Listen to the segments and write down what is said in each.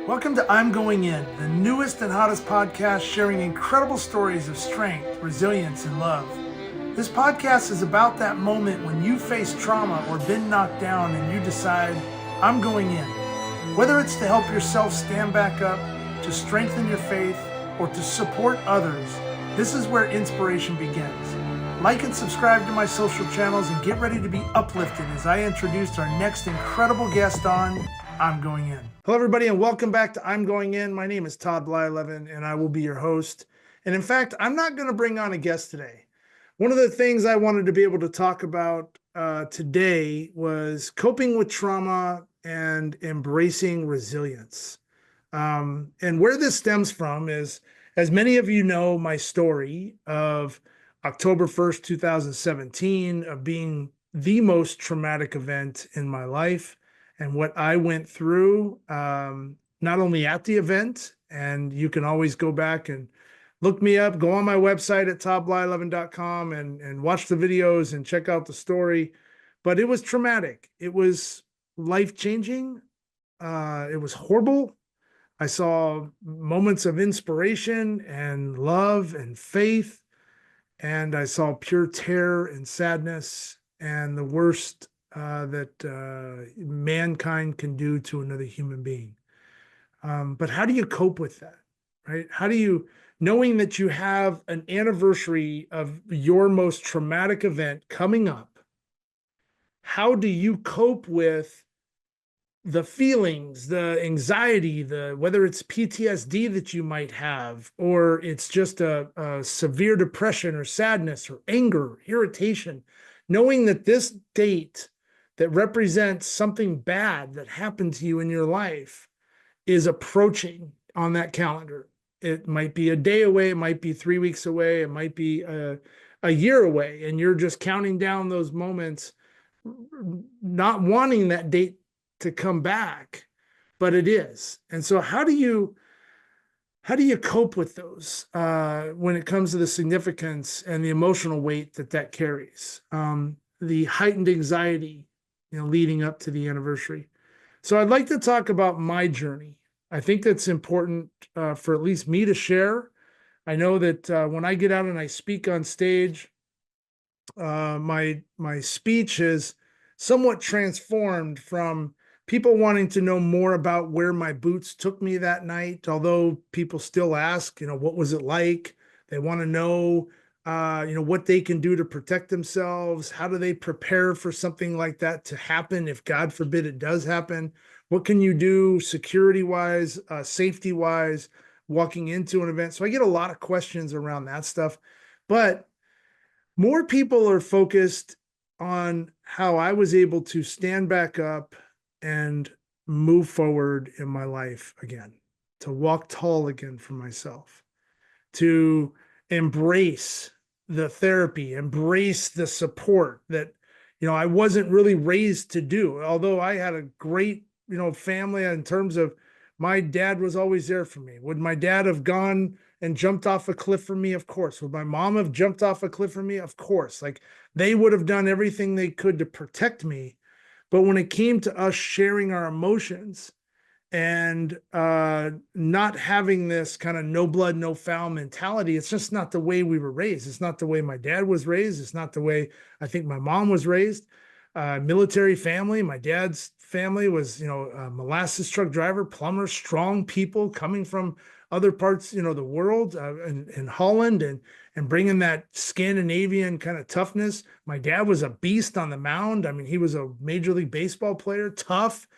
Welcome to I'm Going In, the newest and hottest podcast sharing incredible stories of strength, resilience, and love. This podcast is about that moment when you face trauma or been knocked down and you decide, I'm going in. Whether it's to help yourself stand back up, to strengthen your faith, or to support others, this is where inspiration begins. Like and subscribe to my social channels and get ready to be uplifted as I introduce our next incredible guest on I'm Going In. Hello, everybody, and welcome back to I'm Going In. My name is Todd Blyleven, and I will be your host. And in fact, I'm not going to bring on a guest today. One of the things I wanted to be able to talk about today was coping with trauma and embracing resilience. And where this stems from is, as many of you know, my story of October 1st, 2017, of being the most traumatic event in my life and what I went through, not only at the event, and you can always go back and look me up, go on my website at toddblyleven.com and watch the videos and check out the story. But it was traumatic. It was life-changing. It was horrible. I saw moments of inspiration and love and faith, and I saw pure terror and sadness and the worst that mankind can do to another human being. But how do you cope with that, right? How do you, knowing that you have an anniversary of your most traumatic event coming up, how do you cope with the feelings, the anxiety, whether it's PTSD that you might have, or it's just a severe depression or sadness or anger, irritation, knowing that this date that represents something bad that happened to you in your life is approaching on that calendar. It might be a day away, it might be 3 weeks away, it might be a year away, and you're just counting down those moments, not wanting that date to come back, but it is. And so how do you cope with those when it comes to the significance and the emotional weight that carries, the heightened anxiety, leading up to the anniversary? So I'd like to talk about my journey. I think that's important for at least me to share. I know that when I get out and I speak on stage, my speech is somewhat transformed from people wanting to know more about where my boots took me that night, although people still ask, what was it like? They want to know, what they can do to protect themselves. How do they prepare for something like that to happen if, God forbid, it does happen? What can you do security-wise, safety-wise, walking into an event? So I get a lot of questions around that stuff, but more people are focused on how I was able to stand back up and move forward in my life again, to walk tall again for myself, to embrace the therapy, embrace the support that, I wasn't really raised to do. Although I had a great, family in terms of my dad was always there for me. Would my dad have gone and jumped off a cliff for me? Of course. Would my mom have jumped off a cliff for me? Of course. Like, they would have done everything they could to protect me. But when it came to us sharing our emotions and not having this kind of no blood, no foul mentality, it's just not the way we were raised. It's not the way my dad was raised. It's not the way I think my mom was raised. Military family. My dad's family was, a molasses truck driver, plumber, strong people coming from other parts, the world, in Holland, and bringing that Scandinavian kind of toughness. My dad was a beast on the mound. I mean, he was a Major League Baseball player, tough,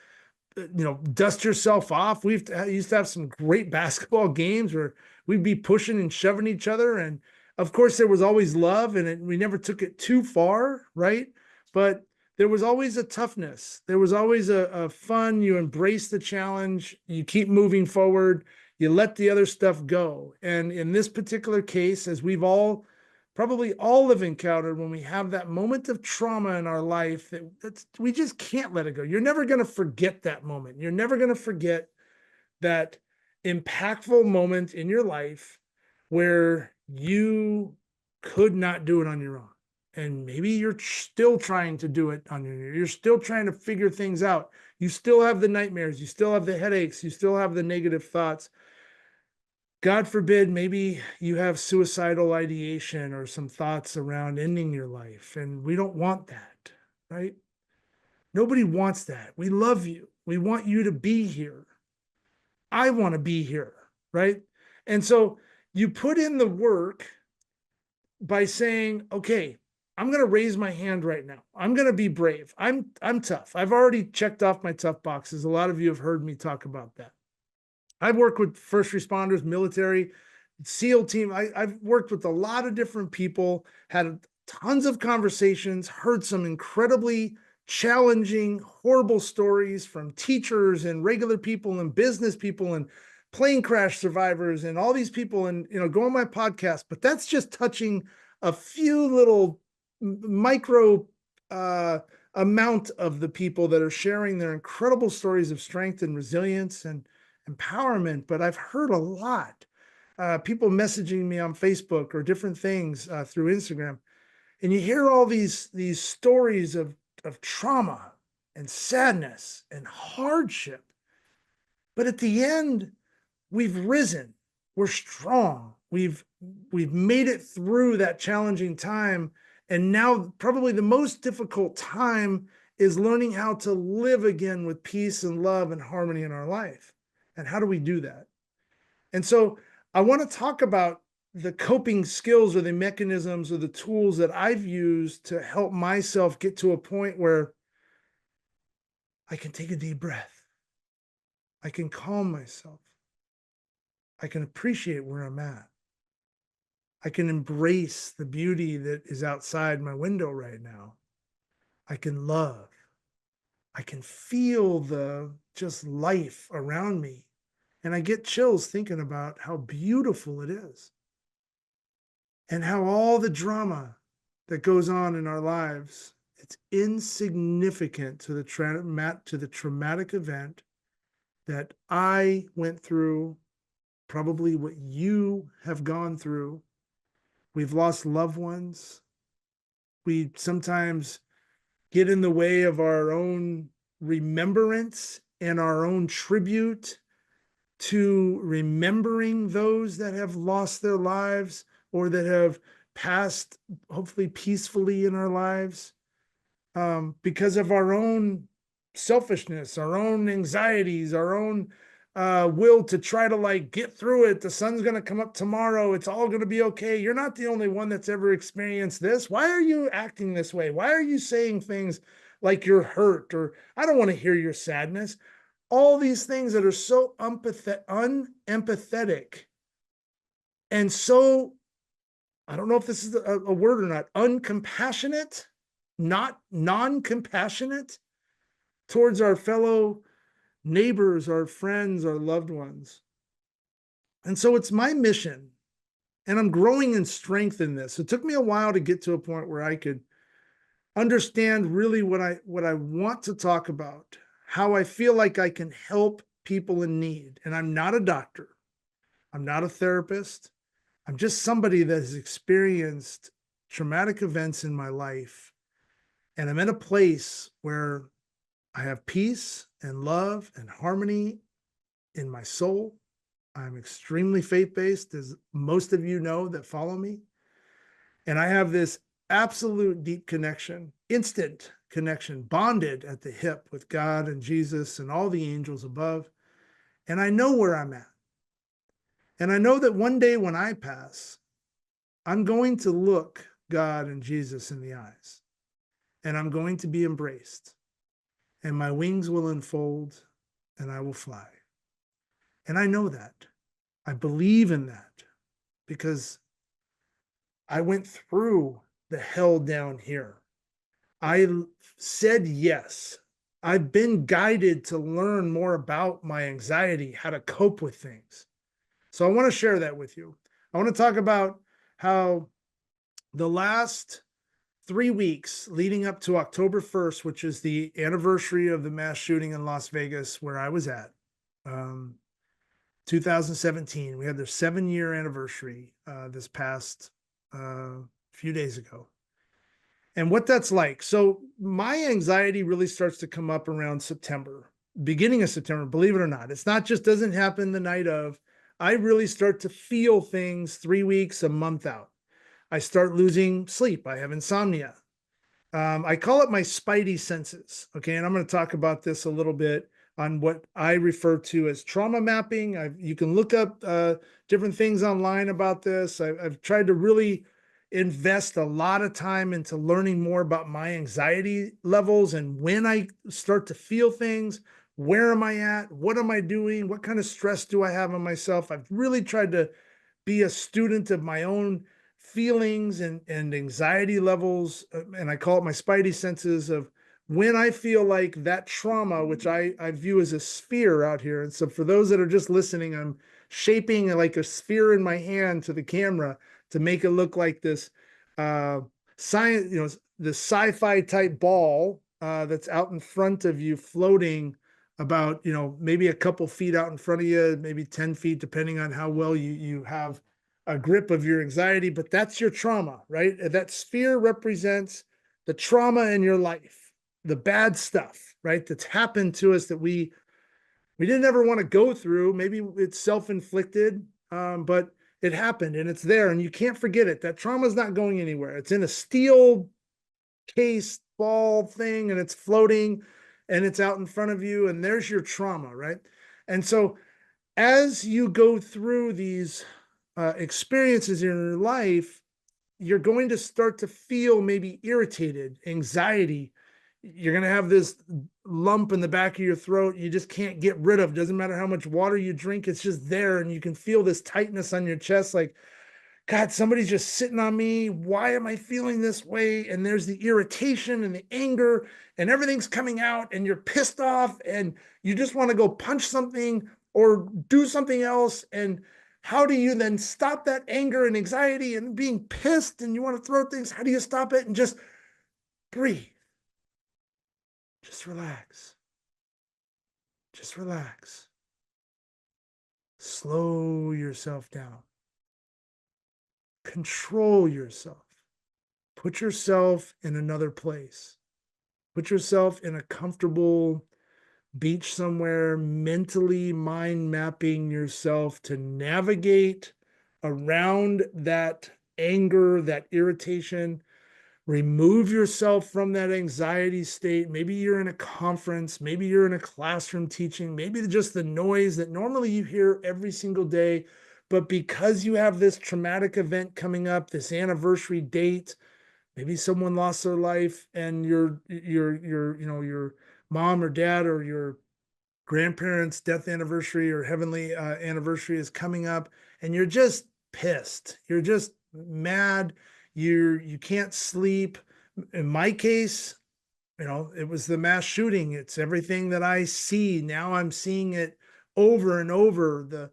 dust yourself off. We used to have some great basketball games where we'd be pushing and shoving each other. And of course, there was always love, and we never took it too far, right? But there was always a toughness. There was always a fun. You embrace the challenge. You keep moving forward. You let the other stuff go. And in this particular case, as we've probably all have encountered, when we have that moment of trauma in our life, we just can't let it go. You're never going to forget that moment. You're never going to forget that impactful moment in your life where you could not do it on your own. And maybe you're still trying to do it on your own. You're still trying to figure things out. You still have the nightmares. You still have the headaches. You still have the negative thoughts. God forbid, maybe you have suicidal ideation or some thoughts around ending your life. And we don't want that, right? Nobody wants that. We love you. We want you to be here. I want to be here, right? And so you put in the work by saying, okay, I'm going to raise my hand right now. I'm going to be brave. I'm tough. I've already checked off my tough boxes. A lot of you have heard me talk about that. I've worked with first responders, military, SEAL team. I've worked with a lot of different people, had tons of conversations, heard some incredibly challenging, horrible stories from teachers and regular people and business people and plane crash survivors and all these people, and go on my podcast. But that's just touching a few little micro amount of the people that are sharing their incredible stories of strength and resilience and empowerment. But I've heard a lot. People messaging me on Facebook or different things through Instagram. And you hear all these stories of trauma and sadness and hardship. But at the end, we've risen. We're strong. We've made it through that challenging time. And now probably the most difficult time is learning how to live again with peace and love and harmony in our life. And how do we do that? And so I want to talk about the coping skills or the mechanisms or the tools that I've used to help myself get to a point where I can take a deep breath. I can calm myself. I can appreciate where I'm at. I can embrace the beauty that is outside my window right now. I can love. I can feel the just life around me. And I get chills thinking about how beautiful it is. And how all the drama that goes on in our lives, it's insignificant to the traumatic event that I went through, probably what you have gone through. We've lost loved ones. We sometimes get in the way of our own remembrance and our own tribute to remembering those that have lost their lives or that have passed, hopefully peacefully in our lives, because of our own selfishness, our own anxieties, our own will to try to get through it. The sun's going to come up tomorrow. It's all going to be okay. You're not the only one that's ever experienced this. Why are you acting this way? Why are you saying things like you're hurt? Or I don't want to hear your sadness. All these things that are so unempathetic and so, I don't know if this is a word or not, uncompassionate, not non-compassionate towards our fellow neighbors, our friends, our loved ones. And so it's my mission, and I'm growing in strength in this. It took me a while to get to a point where I could understand really what I want to talk about, how I feel like I can help people in need. And I'm not a doctor. I'm not a therapist. I'm just somebody that has experienced traumatic events in my life. And I'm in a place where I have peace and love and harmony in my soul. I'm extremely faith-based, as most of you know that follow me. And I have this absolute deep connection, instant connection, bonded at the hip with God and Jesus and all the angels above. And I know where I'm at. And I know that one day when I pass, I'm going to look God and Jesus in the eyes. And I'm going to be embraced. And my wings will unfold and I will fly. And I know that. I believe in that because I went through the hell down here. I said yes. I've been guided to learn more about my anxiety, how to cope with things. So I want to share that with you. I want to talk about how the last 3 weeks leading up to October 1st, which is the anniversary of the mass shooting in Las Vegas where I was at, 2017, we had their 7-year anniversary this past few days ago. and what that's like. So my anxiety really starts to come up around September, beginning of September, believe it or not. It's not just doesn't happen the night of. I really start to feel things 3 weeks, a month out. I start losing sleep. I have insomnia. I call it my spidey senses. Okay. And I'm going to talk about this a little bit on what I refer to as trauma mapping. You can look up different things online about this. I've tried to really invest a lot of time into learning more about my anxiety levels and when I start to feel things. Where am I at? What am I doing? What kind of stress do I have on myself? I've really tried to be a student of my own feelings and anxiety levels. And I call it my spidey senses of when I feel like that trauma, which I view as a sphere out here. And so for those that are just listening, I'm shaping like a sphere in my hand to the camera to make it look like this science, the sci-fi type ball that's out in front of you floating about, maybe a couple feet out in front of you, maybe 10 feet, depending on how well you have a grip of your anxiety, but that's your trauma, right? That sphere represents the trauma in your life, the bad stuff, right? That's happened to us that we didn't ever want to go through. Maybe it's self-inflicted, but it happened and it's there and you can't forget it. That trauma is not going anywhere. It's in a steel case ball thing and it's floating and it's out in front of you and there's your trauma, right? And so as you go through these experiences in your life, you're going to start to feel maybe irritated, anxiety. You're going to have this lump in the back of your throat you just can't get rid of. Doesn't matter how much water you drink, it's just there. And you can feel this tightness on your chest, like, God, somebody's just sitting on me. Why am I feeling this way? And there's the irritation and the anger, and everything's coming out, and you're pissed off, and you just want to go punch something or do something else. And how do you then stop that anger and anxiety and being pissed and you want to throw things? How do you stop it and just breathe? Just relax. Just relax. Slow yourself down. Control yourself. Put yourself in another place. Put yourself in a comfortable beach somewhere, mentally mind mapping yourself to navigate around that anger, that irritation. Remove yourself from that anxiety state. Maybe you're in a conference, maybe you're in a classroom teaching, maybe just the noise that normally you hear every single day. But because you have this traumatic event coming up, this anniversary date, maybe someone lost their life and your mom or dad or your grandparents' death anniversary or heavenly anniversary is coming up, and you're just pissed. You're just mad. You can't sleep. In my case, it was the mass shooting. It's everything that I see. Now I'm seeing it over and over. The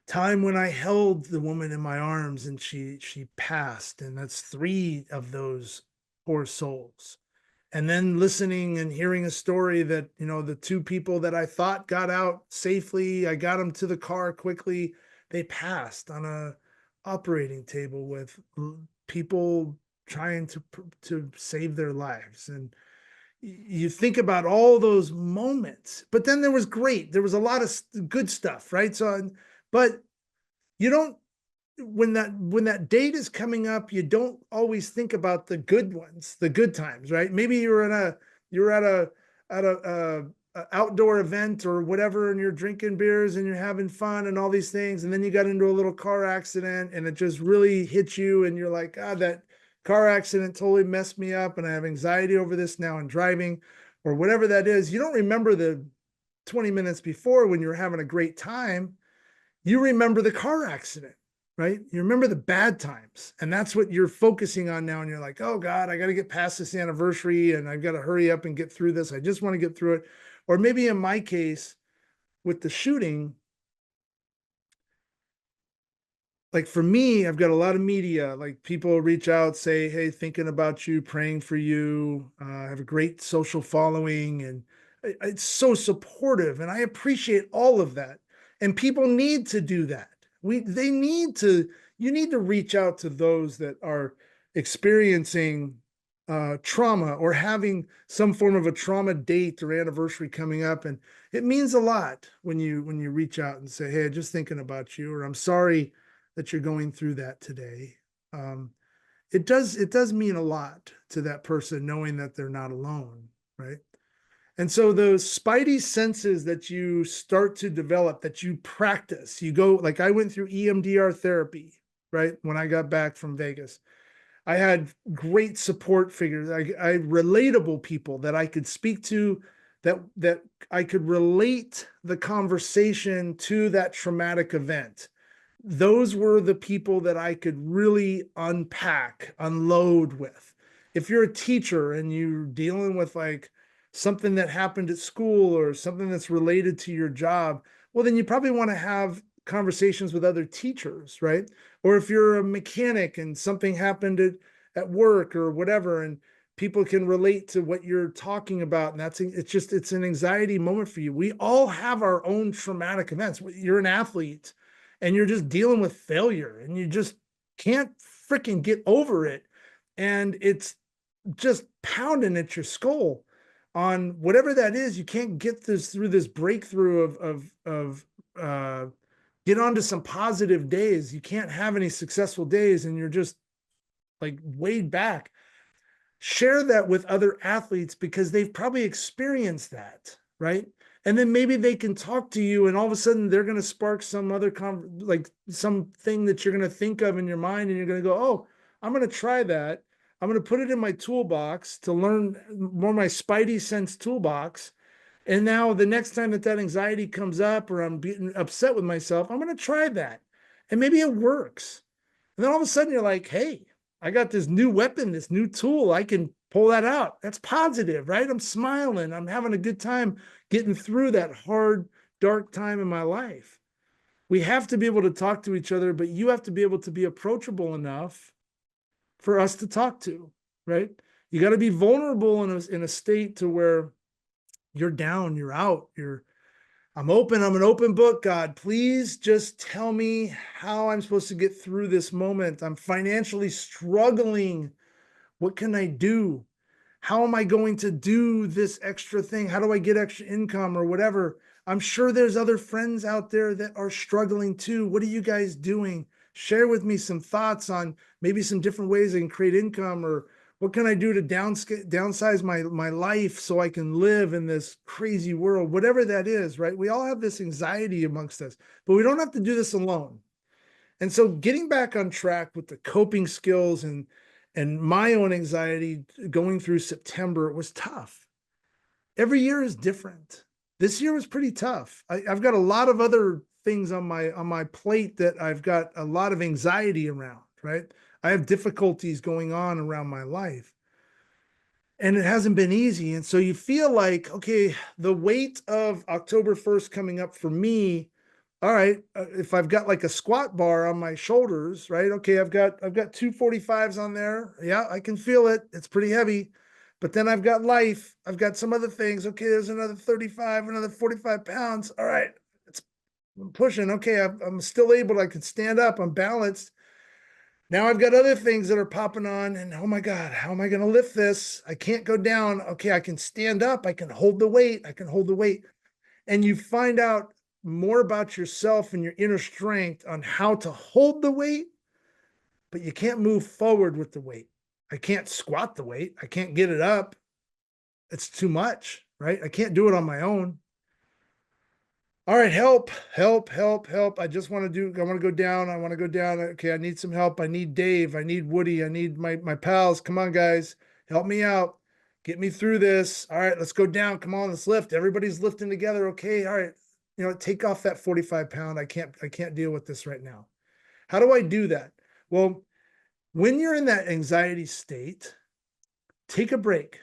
time when I held the woman in my arms and she passed, and that's 3 of those poor souls. And then listening and hearing a story that, the 2 people that I thought got out safely, I got them to the car quickly, they passed on a operating table with people trying to save their lives. And you think about all those moments, but then there was a lot of good stuff, right? So, but you don't, when that date is coming up, you don't always think about the good ones, the good times, right? Maybe you're at a outdoor event or whatever, and you're drinking beers and you're having fun and all these things, and then you got into a little car accident and it just really hit you, and you're like, God, that car accident totally messed me up, and I have anxiety over this now in driving, or whatever that is. You don't remember the 20 minutes before when you're having a great time. You remember the car accident, right? You remember the bad times, and that's what you're focusing on now. And you're like, oh God, I got to get past this anniversary and I've got to hurry up and get through this. I just want to get through it. Or maybe in my case with the shooting, like for me, I've got a lot of media, like people reach out, say, hey, thinking about you, praying for you. I have a great social following, and it's so supportive. And I appreciate all of that. And people need to do that. You need to reach out to those that are experiencing trauma or having some form of a trauma date or anniversary coming up. And it means a lot when you reach out and say, hey, just thinking about you, or I'm sorry that you're going through that today. It does mean a lot to that person knowing that they're not alone, right? And so those spidey senses that you start to develop, that you practice, you go, like I went through EMDR therapy, right? When I got back from Vegas, I had great support figures. I relatable people that I could speak to, that I could relate the conversation to that traumatic event. Those were the people that I could really unload with. If you're a teacher and you're dealing with like something that happened at school or something that's related to your job, well, then you probably want to have conversations with other teachers, right? Or if you're a mechanic and something happened at work or whatever, and people can relate to what you're talking about, and it's an anxiety moment for you. We all have our own traumatic events. You're an athlete and you're just dealing with failure and you just can't freaking get over it. And it's just pounding at your skull on whatever that is. You can't get through this breakthrough of get onto some positive days. You can't have any successful days and you're just like weighed back. Share that with other athletes because they've probably experienced that, right? And then maybe they can talk to you and all of a sudden they're going to spark some other like something that you're going to think of in your mind and you're going to go, oh, I'm going to try that. I'm going to put it in my toolbox to learn more, my spidey sense toolbox. And now the next time that anxiety comes up or I'm being upset with myself, I'm going to try that. And maybe it works. And then all of a sudden you're like, hey, I got this new weapon, this new tool. I can pull that out. That's positive, right? I'm smiling. I'm having a good time getting through that hard, dark time in my life. We have to be able to talk to each other, but you have to be able to be approachable enough for us to talk to, right? You got to be vulnerable in a state to where you're down, you're out, I'm open. I'm an open book, God. Please just tell me how I'm supposed to get through this moment. I'm financially struggling. What can I do? How am I going to do this extra thing? How do I get extra income or whatever? I'm sure there's other friends out there that are struggling too. What are you guys doing? Share with me some thoughts on maybe some different ways I can create income, or what can I do to downsize my life so I can live in this crazy world, whatever that is, right? We all have this anxiety amongst us, but we don't have to do this alone. And so getting back on track with the coping skills and my own anxiety going through September, it was tough. Every year is different. This year was pretty tough. I've got a lot of other things on my plate that I've got a lot of anxiety around, right? I have difficulties going on around my life. And it hasn't been easy. And so you feel like, okay, the weight of October 1st coming up for me, all right, if I've got like a squat bar on my shoulders, right? Okay, I've got 245s on there. Yeah, I can feel it. It's pretty heavy. But then I've got life. I've got some other things. Okay, there's another 35, another 45 pounds. All right, I'm pushing. Okay, I'm still able to, I can stand up. I'm balanced. Now I've got other things that are popping on, and oh my God, how am I going to lift this? I can't go down. Okay, I can stand up. I can hold the weight. I can hold the weight. And you find out more about yourself and your inner strength on how to hold the weight, but you can't move forward with the weight. I can't squat the weight. I can't get it up. It's too much, right? I can't do it on my own. All right, help. I want to go down. I want to go down. Okay, I need some help. I need Dave. I need Woody. I need my pals. Come on, guys. Help me out. Get me through this. All right, let's go down. Come on, let's lift. Everybody's lifting together. Okay, all right. Take off that 45 pound. I can't deal with this right now. How do I do that? Well, when you're in that anxiety state, take a break.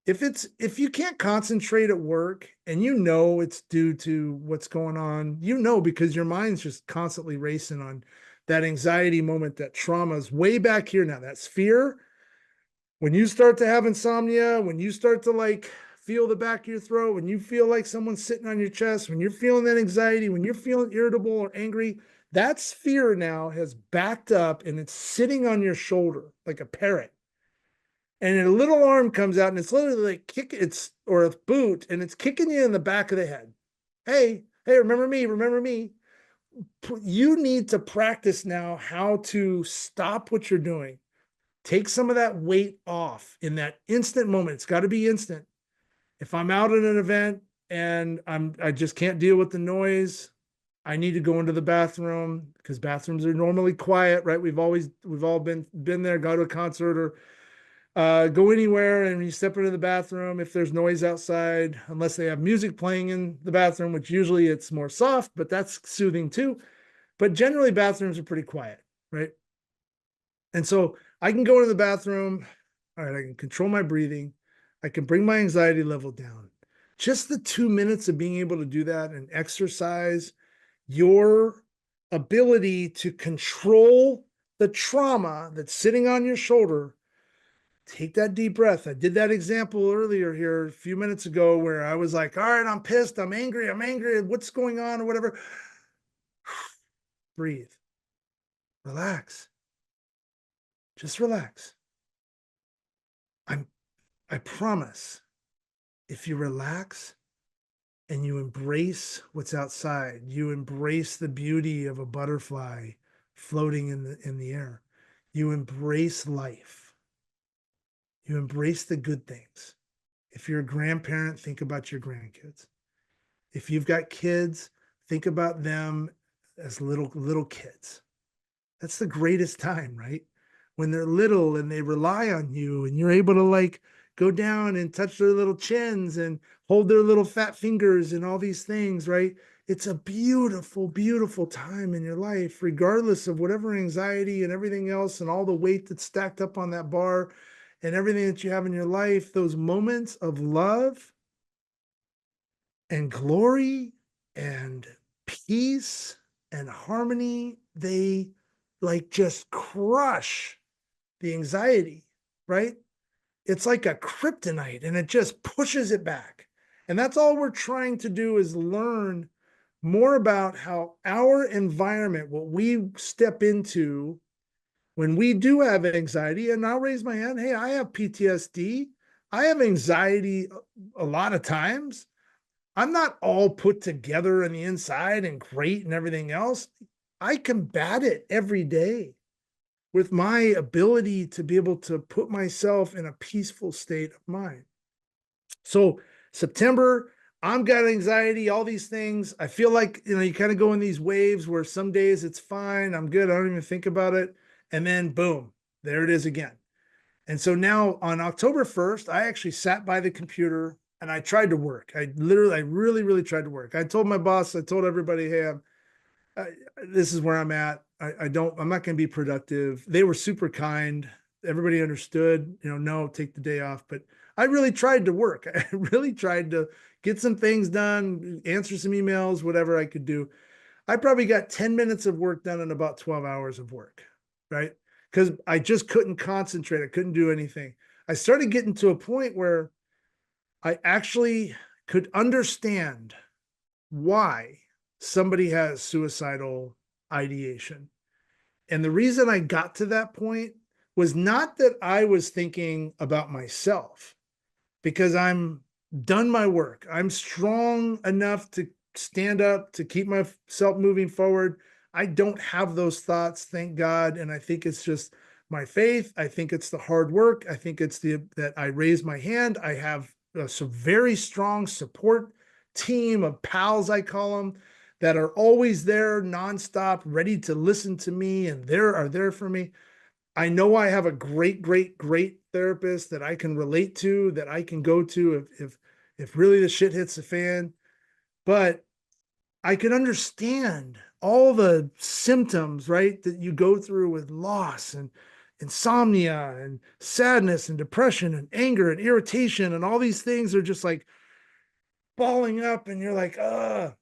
If you can't concentrate at work and it's due to what's going on, because your mind's just constantly racing on that anxiety moment, that trauma is way back here now. That's fear. When you start to have insomnia, when you start to like feel the back of your throat, when you feel like someone's sitting on your chest, when you're feeling that anxiety, when you're feeling irritable or angry, that's fear now has backed up and it's sitting on your shoulder like a parrot. and a little arm comes out and it's literally like or a boot, and it's kicking you in the back of the head. Hey, remember me, remember me. You need to practice now how to stop what you're doing. Take some of that weight off in that instant moment. It's got to be instant. If I'm out at an event and I just can't deal with the noise, I need to go into the bathroom because bathrooms are normally quiet, right? We've all been there, go to a concert or go anywhere, and you step into the bathroom, if there's noise outside, unless they have music playing in the bathroom, which usually it's more soft, but that's soothing too. But generally bathrooms are pretty quiet, right? And so I can go into the bathroom. All right, I can control my breathing. I can bring my anxiety level down. Just the 2 minutes of being able to do that and exercise your ability to control the trauma that's sitting on your shoulder. Take that deep breath. I did that example earlier here a few minutes ago where I was like, all right, I'm pissed, I'm angry, what's going on or whatever. Breathe. Relax. Just relax. I promise, if you relax and you embrace what's outside, you embrace the beauty of a butterfly floating in the air. You embrace life. You embrace the good things. If you're a grandparent, think about your grandkids. If you've got kids, think about them as little kids. That's the greatest time, right? When they're little and they rely on you and you're able to like go down and touch their little chins and hold their little fat fingers and all these things, right? It's a beautiful, beautiful time in your life, regardless of whatever anxiety and everything else and all the weight that's stacked up on that bar and everything that you have in your life. Those moments of love and glory and peace and harmony, they like just crush the anxiety, right? It's like a kryptonite and it just pushes it back. And that's all we're trying to do is learn more about how our environment, what we step into when we do have anxiety. And I'll raise my hand. Hey, I have PTSD. I have anxiety a lot of times. I'm not all put together on the inside and great and everything else. I combat it every day with my ability to be able to put myself in a peaceful state of mind. So September, I'm got anxiety, all these things. I feel like, you kind of go in these waves where some days it's fine. I'm good. I don't even think about it. And then boom, there it is again. And so now on October 1st, I actually sat by the computer and I tried to work. I really, really tried to work. I told my boss, I told everybody, hey, this is where I'm at. I'm not going to be productive. They were super kind. Everybody understood, no, take the day off. But I really tried to work. I really tried to get some things done, answer some emails, whatever I could do. I probably got 10 minutes of work done in about 12 hours of work, right? Because I just couldn't concentrate. I couldn't do anything. I started getting to a point where I actually could understand why somebody has suicidal ideation. And the reason I got to that point was not that I was thinking about myself, because I'm done my work. I'm strong enough to stand up, to keep myself moving forward. I don't have those thoughts, thank God. And I think it's just my faith. I think it's the hard work. I think it's that I raise my hand. I have some very strong support team of pals, I call them, that are always there nonstop, ready to listen to me and are there for me. I know I have a great, great, great therapist that I can relate to, that I can go to if really the shit hits the fan. But I can understand all the symptoms, right, that you go through with loss and insomnia and sadness and depression and anger and irritation, and all these things are just like balling up, and you're like, ugh.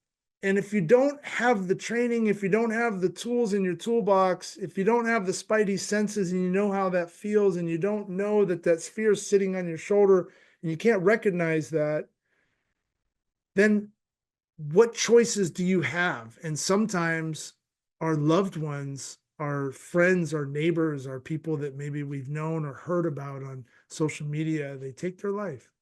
And if you don't have the training, if you don't have the tools in your toolbox, if you don't have the spidey senses and you know how that feels, and you don't know that sphere is sitting on your shoulder and you can't recognize that, then what choices do you have? And sometimes our loved ones our friends, our neighbors, our people that maybe we've known or heard about on social media, they take their life.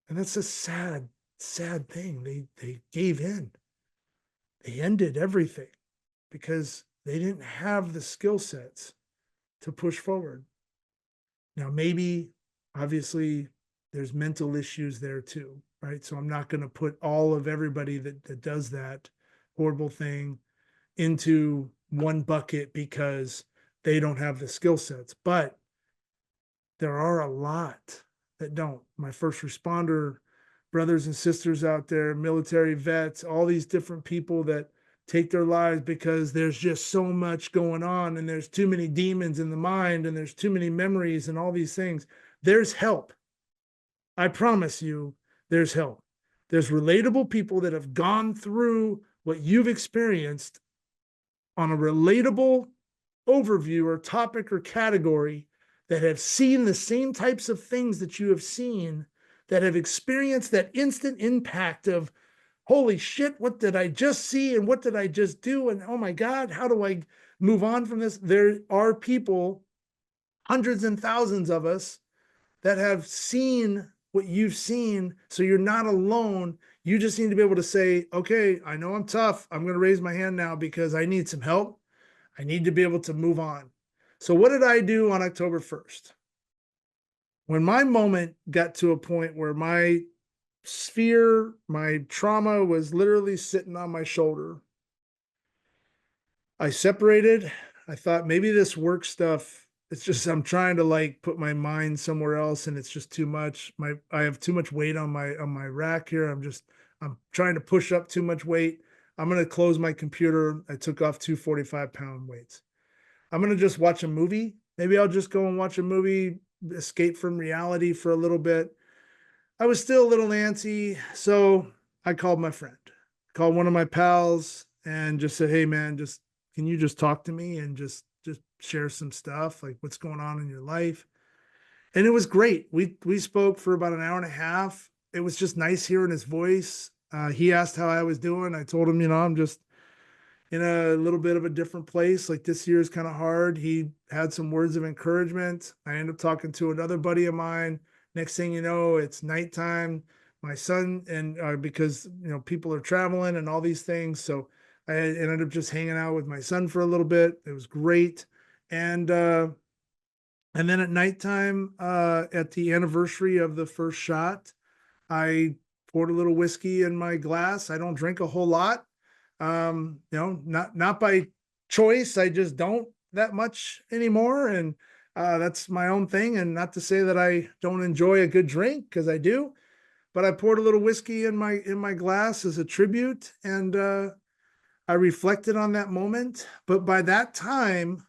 And that's a sad, sad thing. They gave in. They ended everything because they didn't have the skill sets to push forward. Now, maybe, obviously, there's mental issues there too, right? So I'm not going to put all of everybody that does that horrible thing into one bucket because they don't have the skill sets. But there are a lot that don't. My first responder brothers and sisters out there, military vets, all these different people that take their lives because there's just so much going on and there's too many demons in the mind and there's too many memories and all these things. There's help. I promise you, there's help. There's relatable people that have gone through what you've experienced on a relatable overview or topic or category, that have seen the same types of things that you have seen, that have experienced that instant impact of, holy shit, what did I just see and what did I just do? And oh my God, how do I move on from this? There are people, hundreds and thousands of us, that have seen what you've seen. So you're not alone. You just need to be able to say, okay, I know I'm tough. I'm going to raise my hand now because I need some help. I need to be able to move on. So what did I do on October 1st? When my moment got to a point where my sphere, my trauma was literally sitting on my shoulder, I separated. I thought maybe this work stuff, it's just I'm trying to like put my mind somewhere else and it's just too much. I have too much weight on my rack here. I'm trying to push up too much weight. I'm going to close my computer. I took off 2 45-pound weights. I'm going to just watch a movie. Maybe I'll just go and watch a movie, escape from reality for a little bit. I was still a little antsy, so I called my friend, called one of my pals, and just said, "Hey, man, just can you just talk to me and just share some stuff, like what's going on in your life?" And it was great. We spoke for about an hour and a half. It was just nice hearing his voice. He asked how I was doing. I told him, I'm just in a little bit of a different place. Like this year is kind of hard. He had some words of encouragement. I ended up talking to another buddy of mine. Next thing you know, it's nighttime. My son, and because people are traveling and all these things, so I ended up just hanging out with my son for a little bit. It was great, and then at nighttime, at the anniversary of the first shot, I poured a little whiskey in my glass. I don't drink a whole lot, not by choice. I just don't that much anymore, and that's my own thing. And not to say that I don't enjoy a good drink, because I do, but I poured a little whiskey in my glass as a tribute, and I reflected on that moment. But by that time,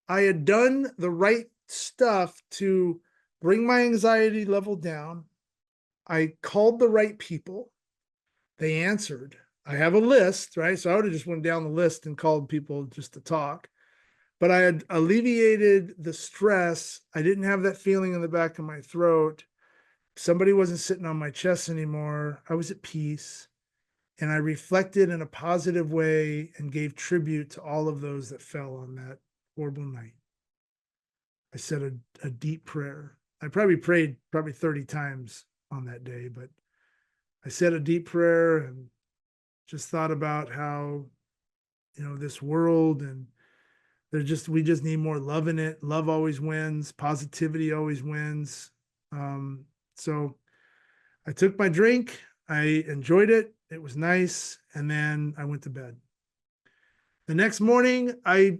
I had done the right stuff to bring my anxiety level down. I called the right people. They answered. I have a list, right? So I would have just went down the list and called people just to talk. But I had alleviated the stress. I didn't have that feeling in the back of my throat. Somebody wasn't sitting on my chest anymore. I was at peace. And I reflected in a positive way and gave tribute to all of those that fell on that horrible night. I said a deep prayer. I probably prayed 30 times on that day, but I said a deep prayer and just thought about how, this world, and we just need more love in it. Love always wins. Positivity always wins. So I took my drink. I enjoyed it. It was nice. And then I went to bed. The next morning, I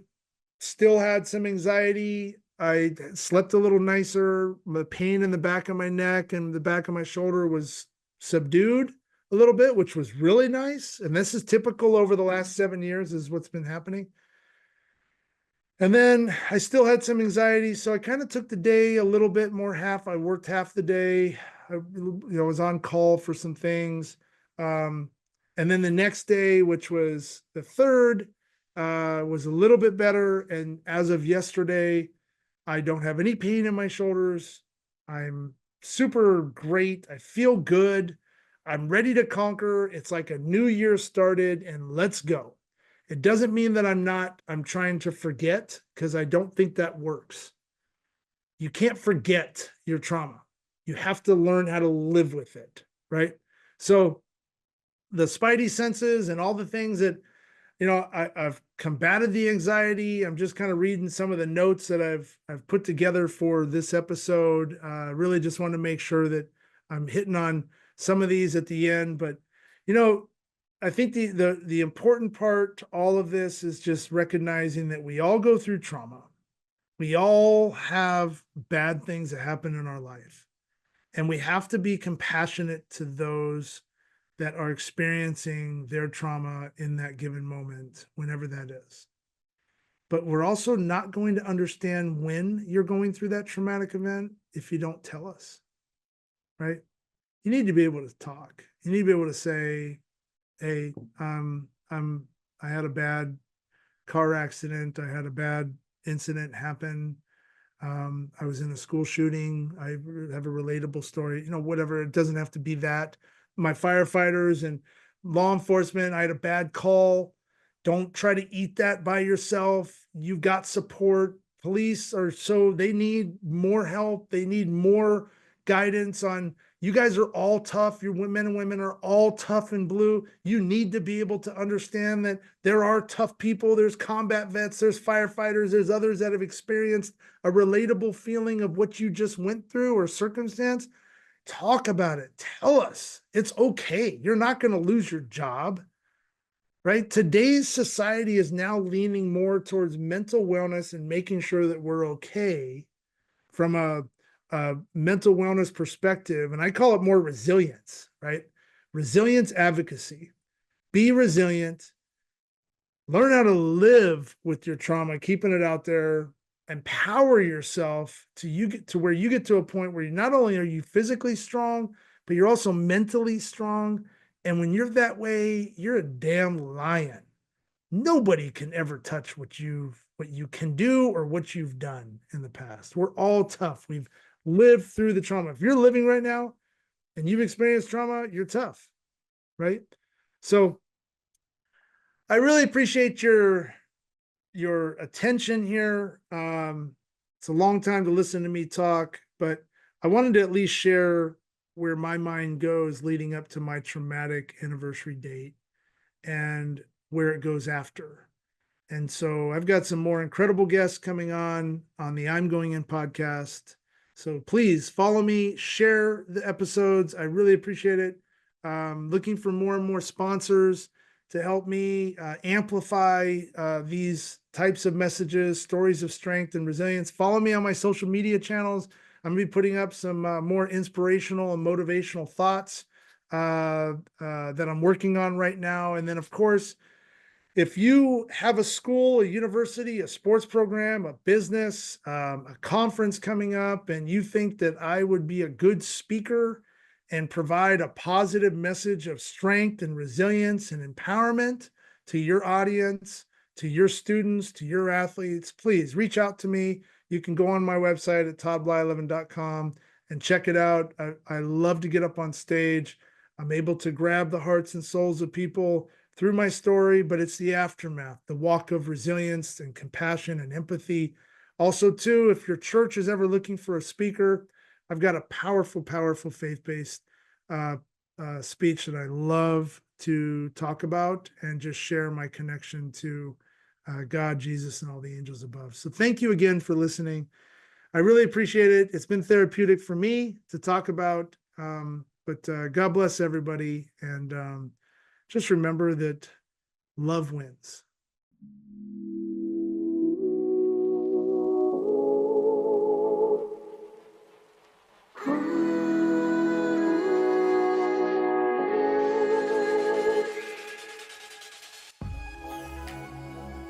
still had some anxiety. I slept a little nicer. The pain in the back of my neck and the back of my shoulder was subdued a little bit, which was really nice. And this is typical over the last 7 years, is what's been happening. And then I still had some anxiety. So I kind of took the day a little bit more I worked half the day. I was on call for some things. And then the next day, which was the 3rd, was a little bit better. And as of yesterday, I don't have any pain in my shoulders. I'm super great. I feel good. I'm ready to conquer. It's like a new year started, and let's go. It doesn't mean that I'm trying to forget, because I don't think that works. You can't forget your trauma. You have to learn how to live with it, right? So the spidey senses and all the things that, I've combated the anxiety. I'm just kind of reading some of the notes that I've put together for this episode. Really just want to make sure that I'm hitting on some of these at the end. But, I think the important part to all of this is just recognizing that we all go through trauma. We all have bad things that happen in our life, and we have to be compassionate to those that are experiencing their trauma in that given moment, whenever that is. But we're also not going to understand when you're going through that traumatic event if you don't tell us, right? You need to be able to talk. You need to be able to say, hey, I had a bad car accident. I had a bad incident happen. I was in a school shooting. I have a relatable story, whatever. It doesn't have to be that. My firefighters and law enforcement, I had a bad call. Don't try to eat that by yourself. You've got support. Police they need more help. They need more guidance on, you guys are all tough. Your men and women are all tough in blue. You need to be able to understand that there are tough people. There's combat vets, there's firefighters, there's others that have experienced a relatable feeling of what you just went through or circumstance. Talk about it. Tell us. It's okay. You're not going to lose your job, right? Today's society is now leaning more towards mental wellness and making sure that we're okay from a mental wellness perspective. And I call it more resilience, right? Resilience advocacy. Be resilient. Learn how to live with your trauma, keeping it out there. Empower yourself to where you get to a point where not only are you physically strong, but you're also mentally strong. And when you're that way, you're a damn lion. Nobody can ever touch what you can do or what you've done in the past. We're all tough. We've lived through the trauma. If you're living right now and you've experienced trauma, you're tough, right? So I really appreciate your attention here. It's a long time to listen to me talk, but I wanted to at least share where my mind goes leading up to my traumatic anniversary date and where it goes after. And so I've got some more incredible guests coming on the I'm Going In podcast. So please follow me, share the episodes. I really appreciate it. Looking for more and more sponsors to help me amplify these types of messages, stories of strength and resilience. Follow me on my social media channels. I'm going to be putting up some more inspirational and motivational thoughts that I'm working on right now. And then, of course, if you have a school, a university, a sports program, a business, a conference coming up, and you think that I would be a good speaker and provide a positive message of strength and resilience and empowerment to your audience, to your students, to your athletes, please reach out to me. You can go on my website at toddblyleven.com and check it out. I love to get up on stage. I'm able to grab the hearts and souls of people through my story, but it's the aftermath, the walk of resilience and compassion and empathy. Also, too, if your church is ever looking for a speaker, I've got a powerful, powerful faith-based speech that I love to talk about and just share my connection to God, Jesus, and all the angels above. So thank you again for listening. I really appreciate it. It's been therapeutic for me to talk about, but God bless everybody. And just remember that love wins.